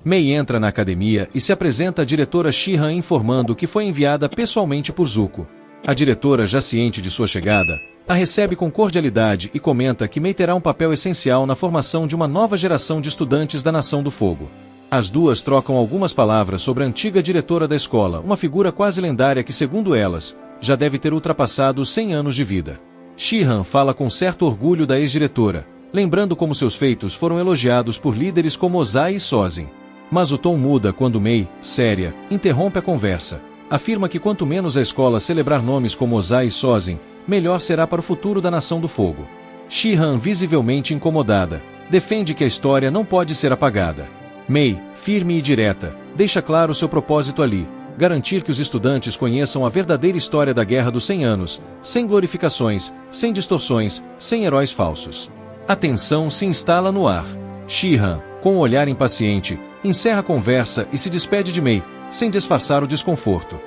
Mei entra na academia e se apresenta à diretora Shihan informando que foi enviada pessoalmente por Zuko. A diretora, já ciente de sua chegada, a recebe com cordialidade e comenta que Mei terá um papel essencial na formação de uma nova geração de estudantes da Nação do Fogo. As duas trocam algumas palavras sobre a antiga diretora da escola, uma figura quase lendária que, segundo elas, já deve ter ultrapassado os 100 anos de vida. Shihan fala com certo orgulho da ex-diretora, lembrando como seus feitos foram elogiados por líderes como Ozai e Sozin. Mas o tom muda quando Mei, séria, interrompe a conversa. Afirma que quanto menos a escola celebrar nomes como Ozai e Sozin, melhor será para o futuro da Nação do Fogo. Shihan, visivelmente incomodada, defende que a história não pode ser apagada. Mei, firme e direta, deixa claro seu propósito ali, garantir que os estudantes conheçam a verdadeira história da Guerra dos 100 Anos, sem glorificações, sem distorções, sem heróis falsos. A tensão se instala no ar. Shihan, com um olhar impaciente, encerra a conversa e se despede de Mei, sem disfarçar o desconforto.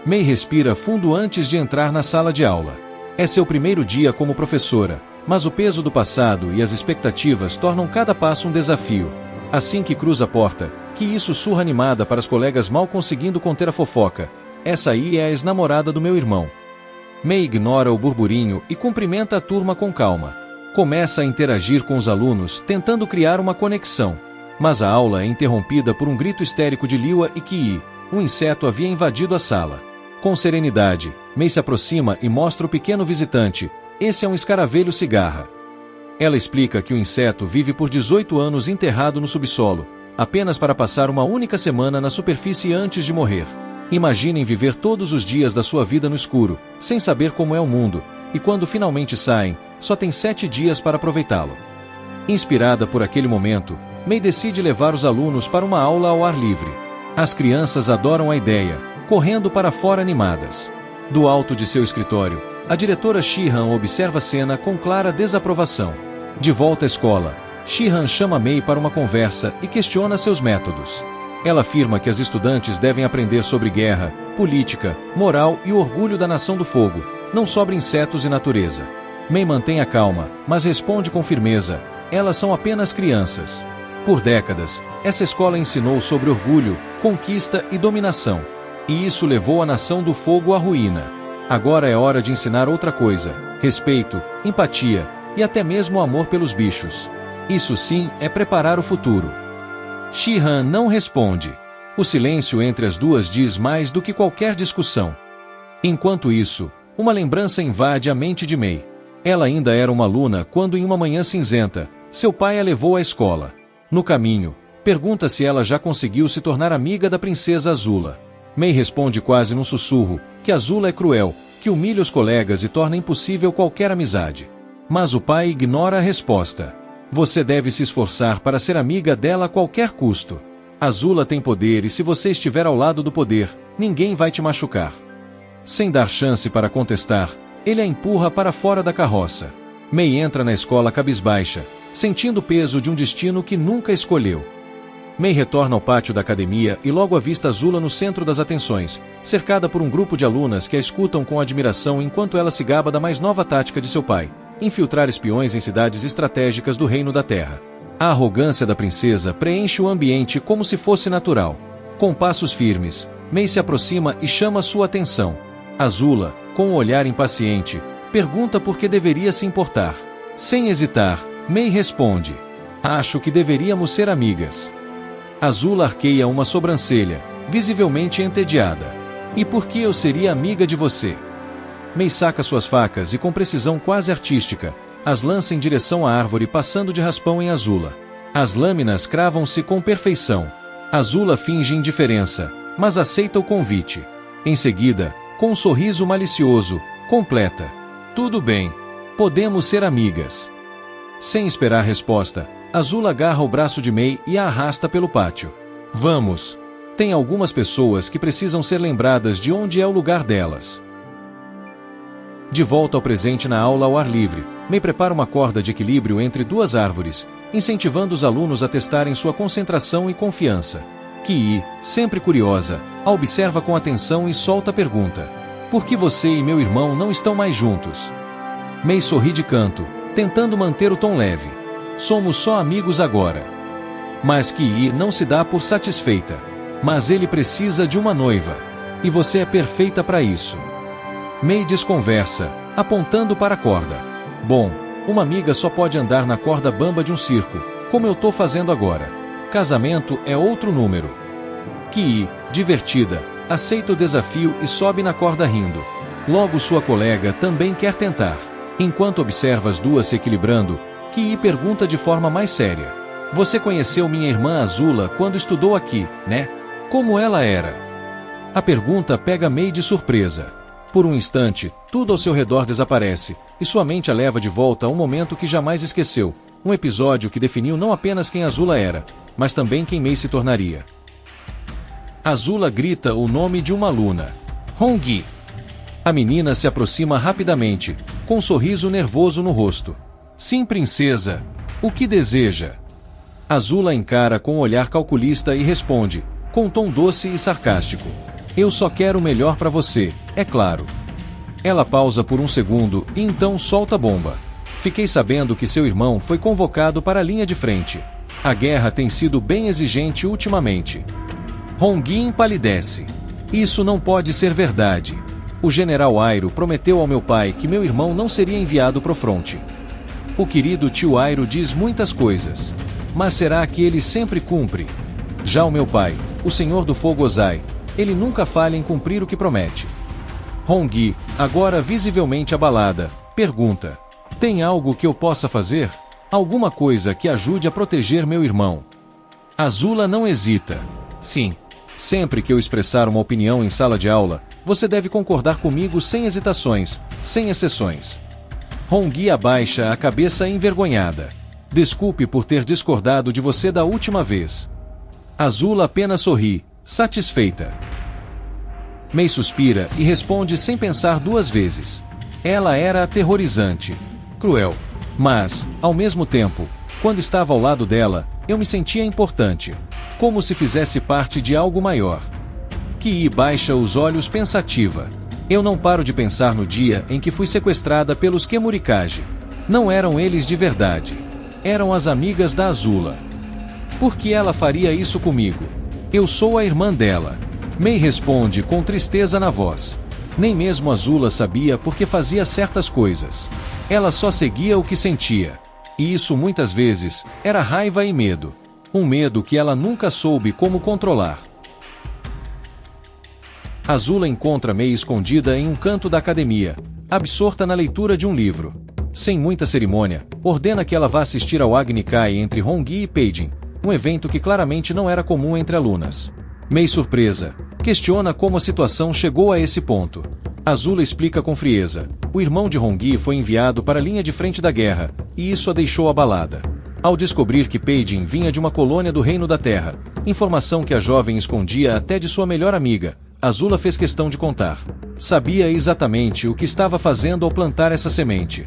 Mei respira fundo antes de entrar na sala de aula. É seu primeiro dia como professora, mas o peso do passado e as expectativas tornam cada passo um desafio. Assim que cruza a porta, Ki sussurra animada para as colegas mal conseguindo conter a fofoca. Essa aí é a ex-namorada do meu irmão. Mei ignora o burburinho e cumprimenta a turma com calma. Começa a interagir com os alunos, tentando criar uma conexão. Mas a aula é interrompida por um grito histérico de Liwa e Ki. Um inseto havia invadido a sala. Com serenidade, Mei se aproxima e mostra o pequeno visitante. Esse é um escaravelho cigarra. Ela explica que o inseto vive por 18 anos enterrado no subsolo, apenas para passar uma única semana na superfície antes de morrer. Imaginem viver todos os dias da sua vida no escuro, sem saber como é o mundo, e quando finalmente saem, só tem 7 dias para aproveitá-lo. Inspirada por aquele momento, Mei decide levar os alunos para uma aula ao ar livre. As crianças adoram a ideia, correndo para fora animadas. Do alto de seu escritório, a diretora Shihan observa a cena com clara desaprovação. De volta à escola, Shihan chama Mei para uma conversa e questiona seus métodos. Ela afirma que as estudantes devem aprender sobre guerra, política, moral e o orgulho da Nação do Fogo, não sobre insetos e natureza. Mei mantém a calma, mas responde com firmeza: elas são apenas crianças. Por décadas, essa escola ensinou sobre orgulho, conquista e dominação. E isso levou a Nação do Fogo à ruína. Agora é hora de ensinar outra coisa: respeito, empatia e até mesmo amor pelos bichos. Isso sim é preparar o futuro. Shihan não responde. O silêncio entre as duas diz mais do que qualquer discussão. Enquanto isso, uma lembrança invade a mente de Mei. Ela ainda era uma aluna quando, em uma manhã cinzenta, seu pai a levou à escola. No caminho, pergunta se ela já conseguiu se tornar amiga da princesa Azula. Mei responde quase num sussurro que Azula é cruel, que humilha os colegas e torna impossível qualquer amizade. Mas o pai ignora a resposta. Você deve se esforçar para ser amiga dela a qualquer custo. Azula tem poder e se você estiver ao lado do poder, ninguém vai te machucar. Sem dar chance para contestar, ele a empurra para fora da carroça. Mei entra na escola cabisbaixa, sentindo o peso de um destino que nunca escolheu. Mei retorna ao pátio da academia e logo avista Azula no centro das atenções, cercada por um grupo de alunas que a escutam com admiração enquanto ela se gaba da mais nova tática de seu pai: infiltrar espiões em cidades estratégicas do Reino da Terra. A arrogância da princesa preenche o ambiente como se fosse natural. Com passos firmes, Mei se aproxima e chama sua atenção. Azula, com um olhar impaciente, pergunta por que deveria se importar. Sem hesitar, Mei responde: acho que deveríamos ser amigas. Azula arqueia uma sobrancelha, visivelmente entediada. E por que eu seria amiga de você? Mei saca suas facas e, com precisão quase artística, as lança em direção à árvore, passando de raspão em Azula. As lâminas cravam-se com perfeição. Azula finge indiferença, mas aceita o convite. Em seguida, com um sorriso malicioso, completa: tudo bem, podemos ser amigas. Sem esperar resposta, Azula agarra o braço de Mei e a arrasta pelo pátio. Vamos! Tem algumas pessoas que precisam ser lembradas de onde é o lugar delas. De volta ao presente na aula ao ar livre, Mei prepara uma corda de equilíbrio entre duas árvores, incentivando os alunos a testarem sua concentração e confiança. Ki, sempre curiosa, a observa com atenção e solta a pergunta: por que você e meu irmão não estão mais juntos? Mei sorri de canto, tentando manter o tom leve. Somos só amigos agora. Mas Ki não se dá por satisfeita. Mas ele precisa de uma noiva. E você é perfeita para isso. Mei desconversa, apontando para a corda. Bom, uma amiga só pode andar na corda bamba de um circo, como eu tô fazendo agora. Casamento é outro número. Ki, divertida, aceita o desafio e sobe na corda rindo. Logo sua colega também quer tentar. Enquanto observa as duas se equilibrando, Ki pergunta de forma mais séria. Você conheceu minha irmã Azula quando estudou aqui, né? Como ela era? A pergunta pega Mei de surpresa. Por um instante, tudo ao seu redor desaparece, e sua mente a leva de volta a um momento que jamais esqueceu. Um episódio que definiu não apenas quem Azula era, mas também quem Mei se tornaria. Azula grita o nome de uma aluna. Hongyi. A menina se aproxima rapidamente, com um sorriso nervoso no rosto. Sim, princesa. O que deseja? Azula encara com um olhar calculista e responde, com um tom doce e sarcástico. Eu só quero o melhor para você, é claro. Ela pausa por um segundo e então solta a bomba. Fiquei sabendo que seu irmão foi convocado para a linha de frente. A guerra tem sido bem exigente ultimamente. Hongyi empalidece. Isso não pode ser verdade. O general Airo prometeu ao meu pai que meu irmão não seria enviado pro fronte. O querido tio Airo diz muitas coisas. Mas será que ele sempre cumpre? Já o meu pai, o Senhor do Fogo Ozai, ele nunca falha em cumprir o que promete. Hongyi, agora visivelmente abalada, pergunta. Tem algo que eu possa fazer? Alguma coisa que ajude a proteger meu irmão? Azula não hesita. Sim. Sempre que eu expressar uma opinião em sala de aula, você deve concordar comigo sem hesitações, sem exceções. Hongyi abaixa a cabeça envergonhada. Desculpe por ter discordado de você da última vez. Azula apenas sorri, satisfeita. Mei suspira e responde sem pensar duas vezes. Ela era aterrorizante, cruel. Mas, ao mesmo tempo, quando estava ao lado dela, eu me sentia importante. Como se fizesse parte de algo maior. Ki baixa os olhos pensativa. Eu não paro de pensar no dia em que fui sequestrada pelos Kemurikage. Não eram eles de verdade. Eram as amigas da Azula. Por que ela faria isso comigo? Eu sou a irmã dela. Mei responde com tristeza na voz. Nem mesmo Azula sabia por que fazia certas coisas. Ela só seguia o que sentia. E isso muitas vezes era raiva e medo. Um medo que ela nunca soube como controlar. Azula encontra Mei escondida em um canto da academia, absorta na leitura de um livro. Sem muita cerimônia, ordena que ela vá assistir ao Agni Kai entre Hongyi e Peijin, um evento que claramente não era comum entre alunas. Mei, surpresa, questiona como a situação chegou a esse ponto. Azula explica com frieza. O irmão de Hongyi foi enviado para a linha de frente da guerra, e isso a deixou abalada. Ao descobrir que Peijin vinha de uma colônia do Reino da Terra, informação que a jovem escondia até de sua melhor amiga, Azula fez questão de contar. Sabia exatamente o que estava fazendo ao plantar essa semente.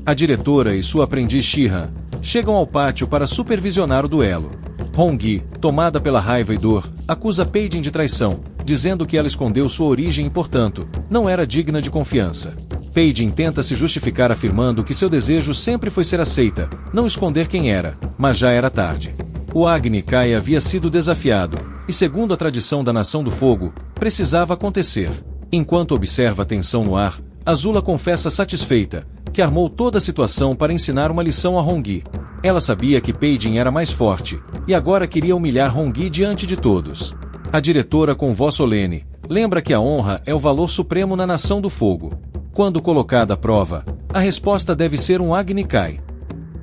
A diretora e sua aprendiz Shihan chegam ao pátio para supervisionar o duelo. Hongyi, tomada pela raiva e dor, acusa Peijin de traição, dizendo que ela escondeu sua origem e, portanto, não era digna de confiança. Peijin tenta se justificar afirmando que seu desejo sempre foi ser aceita, não esconder quem era, mas já era tarde. O Agni Kai havia sido desafiado, e segundo a tradição da Nação do Fogo, precisava acontecer. Enquanto observa a tensão no ar, Azula confessa satisfeita, que armou toda a situação para ensinar uma lição a Hongyi. Ela sabia que Peijin era mais forte, e agora queria humilhar Hongyi diante de todos. A diretora com voz solene, lembra que a honra é o valor supremo na Nação do Fogo. Quando colocada à prova, a resposta deve ser um Agni Kai.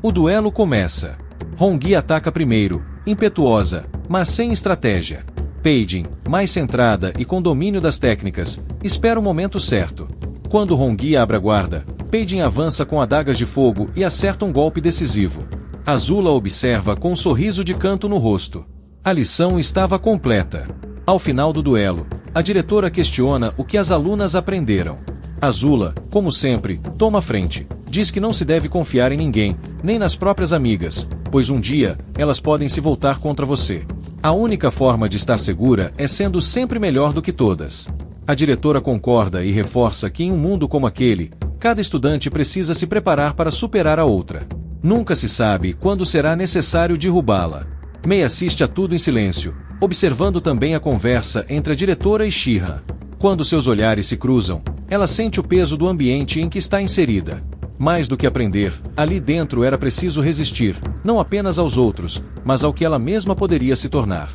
O duelo começa. Hongyi ataca primeiro, impetuosa, mas sem estratégia. Peijin, mais centrada e com domínio das técnicas, espera o momento certo. Quando Hongyi abre a guarda, Peijin avança com adagas de fogo e acerta um golpe decisivo. Azula observa com um sorriso de canto no rosto. A lição estava completa. Ao final do duelo, a diretora questiona o que as alunas aprenderam. Azula, como sempre, toma a frente. Diz que não se deve confiar em ninguém, nem nas próprias amigas, pois um dia, elas podem se voltar contra você. A única forma de estar segura é sendo sempre melhor do que todas. A diretora concorda e reforça que em um mundo como aquele, cada estudante precisa se preparar para superar a outra. Nunca se sabe quando será necessário derrubá-la. Mei assiste a tudo em silêncio, observando também a conversa entre a diretora e She-Ra. Quando seus olhares se cruzam, ela sente o peso do ambiente em que está inserida. Mais do que aprender, ali dentro era preciso resistir, não apenas aos outros, mas ao que ela mesma poderia se tornar.